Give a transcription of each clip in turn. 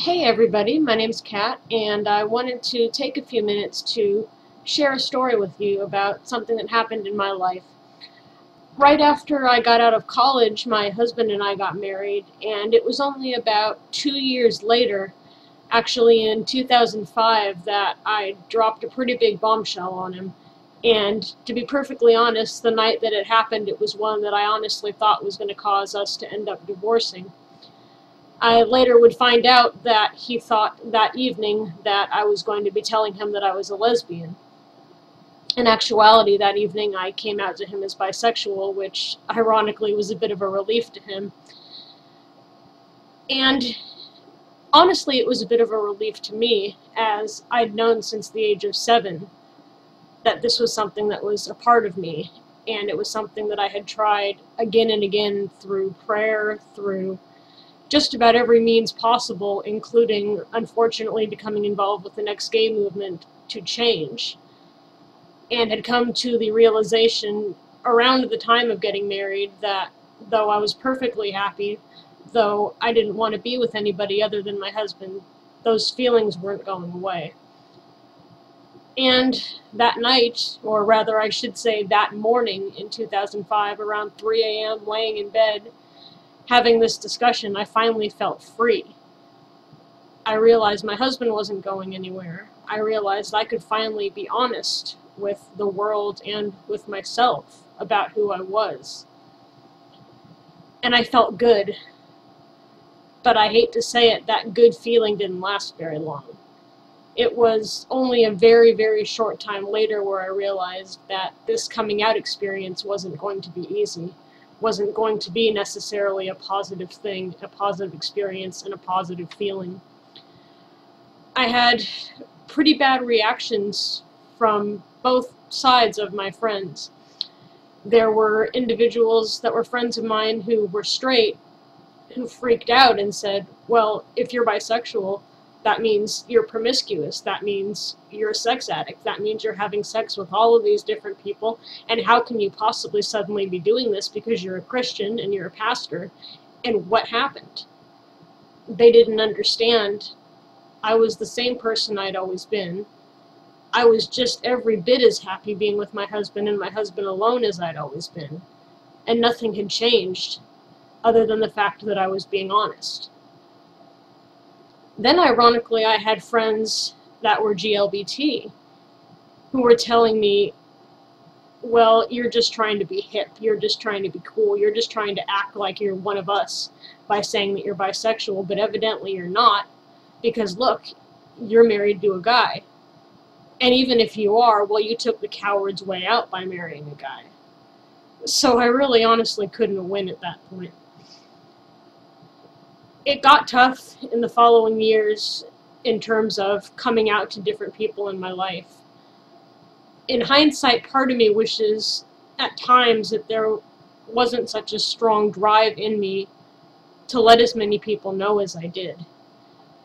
Hey everybody, my name's Kat, and I wanted to take a few minutes to share a story with you about something that happened in my life. Right after I got out of college, my husband and I got married, and it was only about 2 years later, actually in 2005, that I dropped a pretty big bombshell on him. And to be perfectly honest, the night that it happened, it was one that I honestly thought was going to cause us to end up divorcing. I later would find out that he thought that evening that I was going to be telling him that I was a lesbian. In actuality, that evening I came out to him as bisexual, which ironically was a bit of a relief to him. And honestly, it was a bit of a relief to me, as I'd known since the age of 7 that this was something that was a part of me, and it was something that I had tried again and again through prayer, through just about every means possible, including, unfortunately, becoming involved with the ex-gay movement to change, and had come to the realization around the time of getting married that though I was perfectly happy, though I didn't want to be with anybody other than my husband, those feelings weren't going away. And that night, or rather I should say that morning in 2005, around 3 a.m., laying in bed, having this discussion, I finally felt free. I realized my husband wasn't going anywhere. I realized I could finally be honest with the world and with myself about who I was. And I felt good. But I hate to say it, that good feeling didn't last very long. It was only a very, very short time later where I realized that this coming out experience wasn't going to be easy. Wasn't going to be necessarily a positive thing, a positive experience, and a positive feeling. I had pretty bad reactions from both sides of my friends. There were individuals that were friends of mine who were straight, who freaked out and said, well, if you're bisexual, that means you're promiscuous, that means you're a sex addict, that means you're having sex with all of these different people, and how can you possibly suddenly be doing this because you're a Christian and you're a pastor, and what happened? They didn't understand. I was the same person I'd always been. I was just every bit as happy being with my husband and my husband alone as I'd always been, and nothing had changed other than the fact that I was being honest. Then, ironically, I had friends that were GLBT who were telling me, well, you're just trying to be hip, you're just trying to be cool, you're just trying to act like you're one of us by saying that you're bisexual, but evidently you're not, because look, you're married to a guy. And even if you are, well, you took the coward's way out by marrying a guy. So I really honestly couldn't win at that point. It got tough in the following years in terms of coming out to different people in my life. In hindsight, part of me wishes at times that there wasn't such a strong drive in me to let as many people know as I did.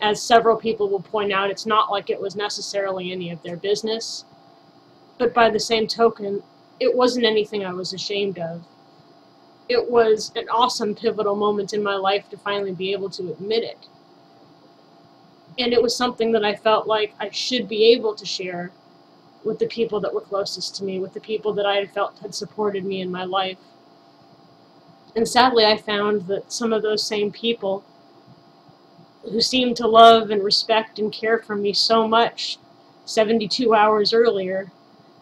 As several people will point out, it's not like it was necessarily any of their business, but by the same token, it wasn't anything I was ashamed of. It was an awesome pivotal moment in my life to finally be able to admit it. And it was something that I felt like I should be able to share with the people that were closest to me, with the people that I had felt had supported me in my life. And sadly, I found that some of those same people who seemed to love and respect and care for me so much 72 hours earlier,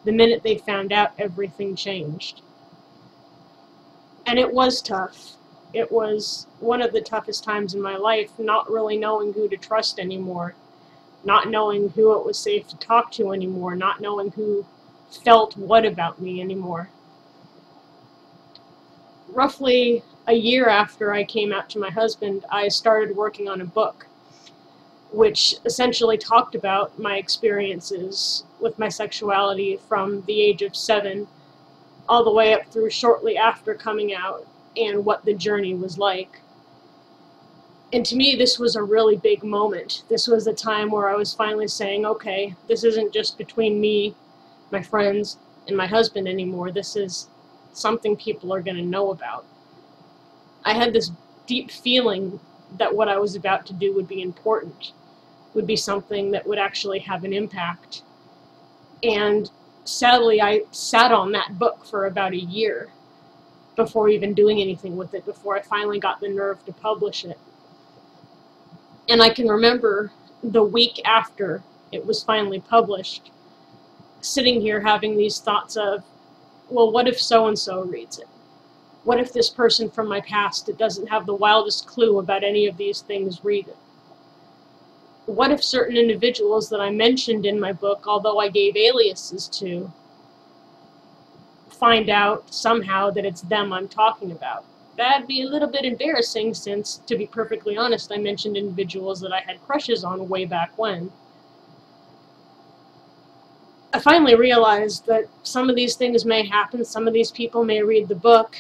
the minute they found out, everything changed. And it was tough. It was one of the toughest times in my life, not really knowing who to trust anymore, not knowing who it was safe to talk to anymore, not knowing who felt what about me anymore. Roughly a year after I came out to my husband, I started working on a book, which essentially talked about my experiences with my sexuality from the age of 7 all the way up through shortly after coming out, and what the journey was like. And to me, this was a really big moment. This was a time where I was finally saying, okay, this isn't just between me, my friends, and my husband anymore. This is something people are going to know about. I had this deep feeling that what I was about to do would be important, would be something that would actually have an impact. And sadly, I sat on that book for about a year before even doing anything with it, before I finally got the nerve to publish it. And I can remember the week after it was finally published, sitting here having these thoughts of, well, what if so-and-so reads it? What if this person from my past that doesn't have the wildest clue about any of these things read it? What if certain individuals that I mentioned in my book, although I gave aliases to, find out somehow that it's them I'm talking about? That'd be a little bit embarrassing since, to be perfectly honest, I mentioned individuals that I had crushes on way back when. I finally realized that some of these things may happen, some of these people may read the book,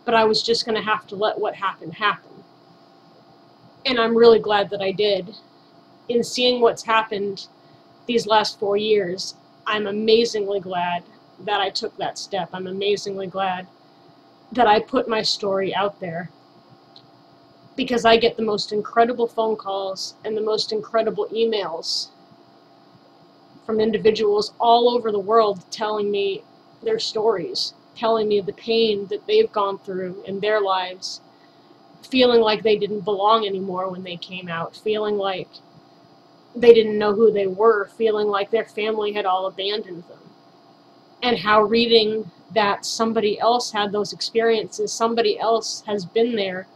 but I was just going to have to let what happened happen. And I'm really glad that I did. In seeing what's happened these last 4 years, I'm amazingly glad that I took that step. I'm amazingly glad that I put my story out there, because I get the most incredible phone calls and the most incredible emails from individuals all over the world telling me their stories, telling me the pain that they've gone through in their lives, feeling like they didn't belong anymore when they came out, feeling like they didn't know who they were, feeling like their family had all abandoned them. And how reading that somebody else had those experiences, somebody else has been there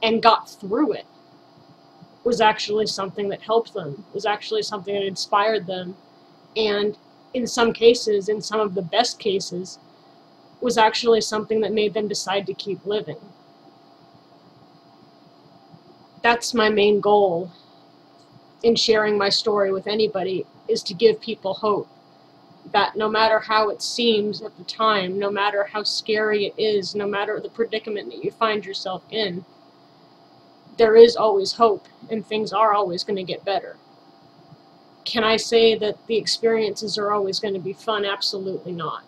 and got through it, was actually something that helped them, was actually something that inspired them, and in some cases, in some of the best cases, was actually something that made them decide to keep living. That's my main goal in sharing my story with anybody, is to give people hope. That no matter how it seems at the time, no matter how scary it is, no matter the predicament that you find yourself in, there is always hope, and things are always going to get better. Can I say that the experiences are always going to be fun? Absolutely not.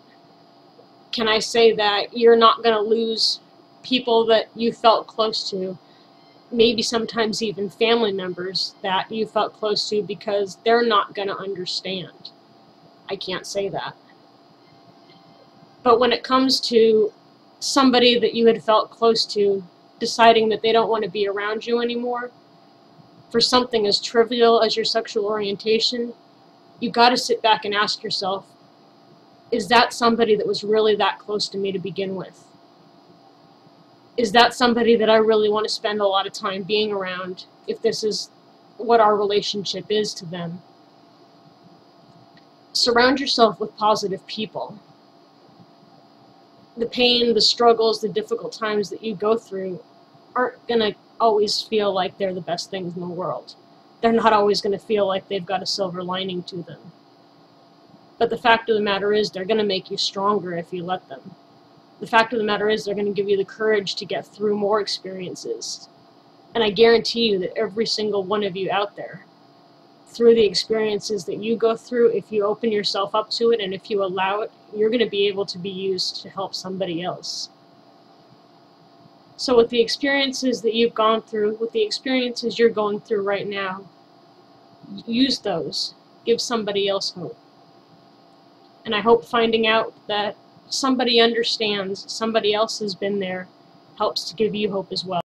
Can I say that you're not going to lose people that you felt close to, maybe sometimes even family members that you felt close to, because they're not going to understand? I can't say that. But when it comes to somebody that you had felt close to deciding that they don't want to be around you anymore, for something as trivial as your sexual orientation, you got to sit back and ask yourself, is that somebody that was really that close to me to begin with? Is that somebody that I really want to spend a lot of time being around if this is what our relationship is to them? Surround yourself with positive people. The pain, the struggles, the difficult times that you go through aren't going to always feel like they're the best things in the world. They're not always going to feel like they've got a silver lining to them. But the fact of the matter is, they're going to make you stronger if you let them. The fact of the matter is, they're going to give you the courage to get through more experiences. And I guarantee you that every single one of you out there, through the experiences that you go through, if you open yourself up to it and if you allow it, you're going to be able to be used to help somebody else. So with the experiences that you've gone through, with the experiences you're going through right now, use those. Give somebody else hope. And I hope finding out that somebody understands, somebody else has been there, helps to give you hope as well.